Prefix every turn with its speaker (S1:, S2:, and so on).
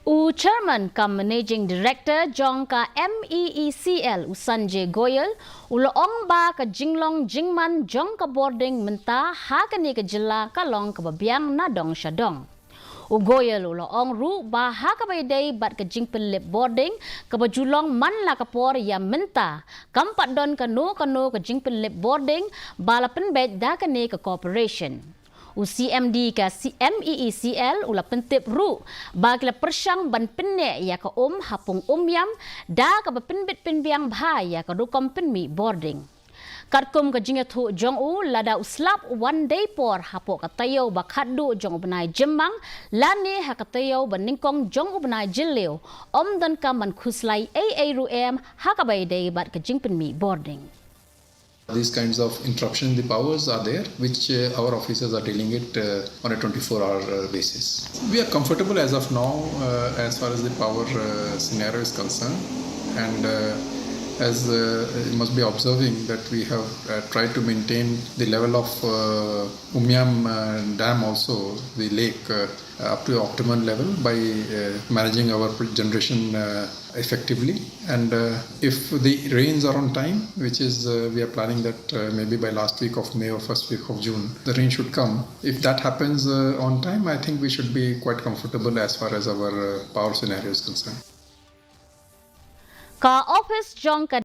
S1: Chairman kam Managing Director Jong ka MEECL Sanjay Goyal uloong ba ka Jinglong Jingman Jong ka Bording Mynta ha kani ka Jylla ka long ka Biang na dong syadong. Goyal uloong ru ba ha ka bayday bat ka Jingpen lip Bording ka bajulong man la ka por ya Mynta kampat don kanu ka Jingpen lip Bording bala penbet da kani ka corporation. CMD ka MEECL ula pentip ru bagla persyang ban penne ya ka Hapoh yam da ka penbit penbiang bha ya ka dukom penmi Bording. Katkum ka jingat hu jong lada uslap one day por Hapoh ka tayo bakadu jong ubnai Jimang lani ha ka tayo baningkong jong ubnai Jylla dan ka man khuslai ru ha ka bayday bat ka jingpenmi Bording.
S2: These kinds of interruption in the powers are there, which our officers are dealing it on a 24-hour basis. We are comfortable as of now as far as the power scenario is concerned, and as you must be observing that we have tried to maintain the level of Dam also, the lake, up to optimum level by managing our generation effectively. And if the rains are on time, which is we are planning that maybe by last week of May or first week of June, the rain should come. If that happens on time, I think we should be quite comfortable as far as our power scenario is concerned.
S1: Ka office jong ka